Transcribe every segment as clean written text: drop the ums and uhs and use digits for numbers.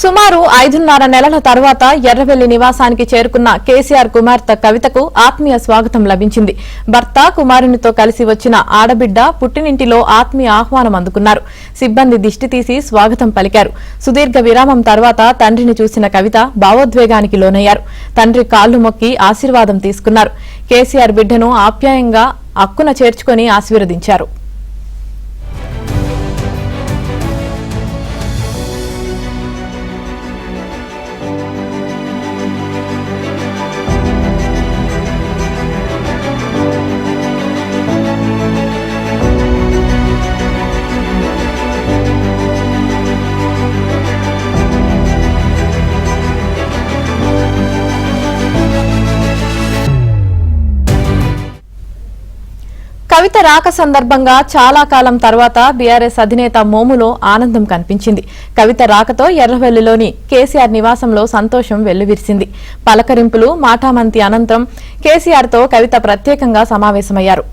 సుమారు 5.5 నెలల తర్వాత ఎర్రవెల్లి నివాసానికి చేరుకున్న కేసీఆర్ కుమార్తె కవితకు ఆత్మీయ స్వాగతం లభించింది. భర్త కుమారునితో కలిసి వచ్చిన ఆడబిడ్డ పుట్టినింటిలో ఆత్మీయ ఆహ్వానం అందుకున్నారు. సిబ్బంది దిష్టి తీసి స్వాగతం పలికారు. సుదీర్ఘ విరామం తర్వాత తండ్రిని చూసిన కవిత భావోద్వేగానికి లోనయ్యారు. తండ్రి కాళ్లు మొక్కి ఆశీర్వాదం తీసుకున్నారు. కేసీఆర్ బిడ్డను ఆప్యాయంగా అక్కున చేర్చుకుని ఆశీర్వదించారు. కవిత రాక సందర్భంగా చాలా కాలం తర్వాత బీఆర్ఎస్ అధినేత మోములో ఆనందం కనిపించింది. కవిత రాకతో ఎర్రవెల్లిలోని కేసీఆర్ నివాసంలో సంతోషం వెల్లువిరిసింది. పలకరింపులు మాటామంతి అనంతరం కేసీఆర్తో కవిత ప్రత్యేకంగా సమావేశమయ్యారు.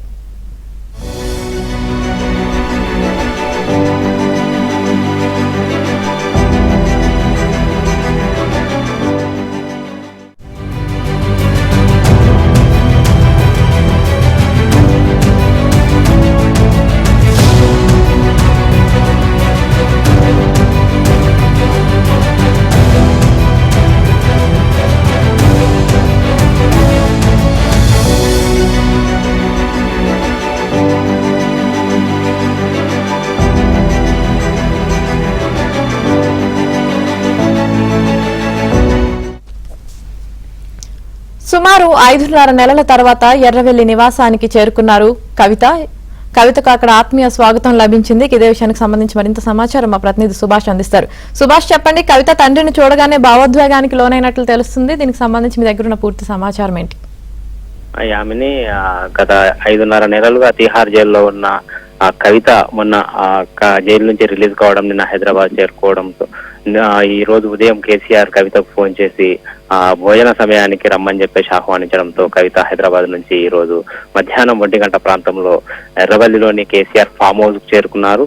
సుమారు 5.5 నెలల తర్వాత ఎర్రవెల్లి నివాసానికి చేరుకున్నారు కవితకు అక్కడ ఆత్మీయ స్వాగతం లభించింది. ఇదే విషయానికి సంబంధించి మరింత సమాచారం మా ప్రతినిధి సుభాష్ అందిస్తారు. సుభాష్, చెప్పండి, కవిత తండ్రిని చూడగానే భావోద్వేగానికి లోనైనట్లు తెలుస్తుంది. దీనికి సంబంధించి మీ దగ్గర ఉన్న పూర్తి సమాచారం ఏంటి? ఆమెని గత 5.5 నెలలుగా తిహార్ జైల్లో ఉన్న కవిత మొన్న జైలు నుంచి రిలీజ్ కావడం, నిన్న హైదరాబాద్ చేరుకోవడంతో ఈ రోజు ఉదయం కేసీఆర్ కవితకు ఫోన్ చేసి భోజన సమయానికి రమ్మని చెప్పేసి ఆహ్వానించడంతో కవిత హైదరాబాద్ నుంచి ఈ రోజు మధ్యాహ్నం 1 గంట ప్రాంతంలో ఎర్రవల్లిలోని కేసీఆర్ ఫామ్ హౌస్ కు చేరుకున్నారు.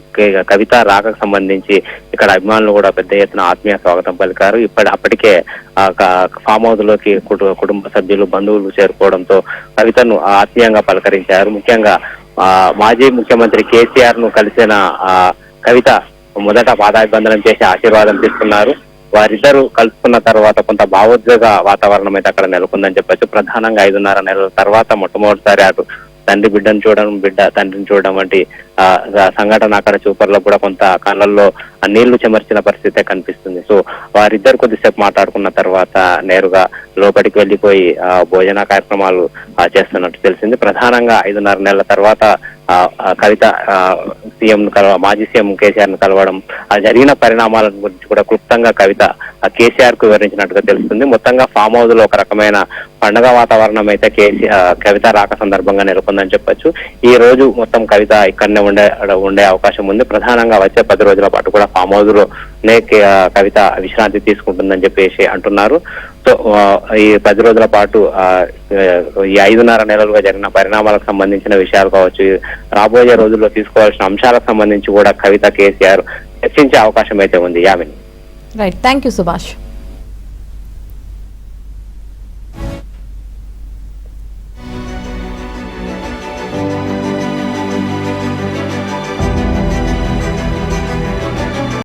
కవిత రాకకు సంబంధించి ఇక్కడ అభిమానులు కూడా పెద్ద ఎత్తున ఆత్మీయ స్వాగతం పలికారు. అప్పటికే ఫామ్ హౌస్ లోకి కుటుంబ సభ్యులు, బంధువులు చేరుకోవడంతో కవితను ఆత్మీయంగా పలకరించారు. ముఖ్యంగా మాజీ ముఖ్యమంత్రి కేసీఆర్ ను కలిసిన కవిత మొదట పాదాభివందనం చేసి ఆశీర్వాదం తీసుకున్నారు. వారిద్దరూ కలుసుకున్న తర్వాత కొంత భావోద్వేగ వాతావరణం అయితే అక్కడ నెలకొందని చెప్పొచ్చు. ప్రధానంగా 5.5 నెలల తర్వాత మొట్టమొదటిసారి అటు తండ్రి బిడ్డను చూడడం, బిడ్డ తండ్రిని చూడడం వంటి సంఘటన అక్కడ చూపర్లో కూడా కొంత కళ్ళల్లో నీళ్లు చెమర్చిన పరిస్థితే కనిపిస్తుంది. సో వారిద్దరు కొద్దిసేపు మాట్లాడుకున్న తర్వాత నేరుగా లోపలికి వెళ్లిపోయి భోజన కార్యక్రమాలు చేస్తున్నట్టు తెలిసింది. ప్రధానంగా 5.5 నెలల తర్వాత కవిత మాజీ సీఎం కేసీఆర్ ను కలవడం, జరిగిన పరిణామాల గురించి కూడా క్లుప్తంగా కవిత కేసీఆర్ కు వివరించినట్టుగా తెలుస్తుంది. మొత్తంగా ఫామ్ హౌస్ లో ఒక రకమైన పండుగ వాతావరణం అయితే కవిత రాక సందర్భంగా నెలకొందని చెప్పొచ్చు. ఈ రోజు మొత్తం కవిత ఇక్కడనే ఉండే అవకాశం ఉంది. ప్రధానంగా వచ్చే 10 రోజుల పాటు కూడా ఫామ్ హౌస్ లోనే కవిత విశ్రాంతి తీసుకుంటుందని చెప్పేసి అంటున్నారు. సో ఈ 10 రోజుల పాటు ఈ 5.5 నెలలుగా జరిగిన పరిణామాలకు సంబంధించిన విషయాలు కావచ్చు, రాబోయే రోజుల్లో తీసుకోవాల్సిన అంశాలకు సంబంధించి కూడా కవిత కేసీఆర్ చర్చించే అవకాశం అయితే ఉంది. Yamini. Right, thank you Subhash.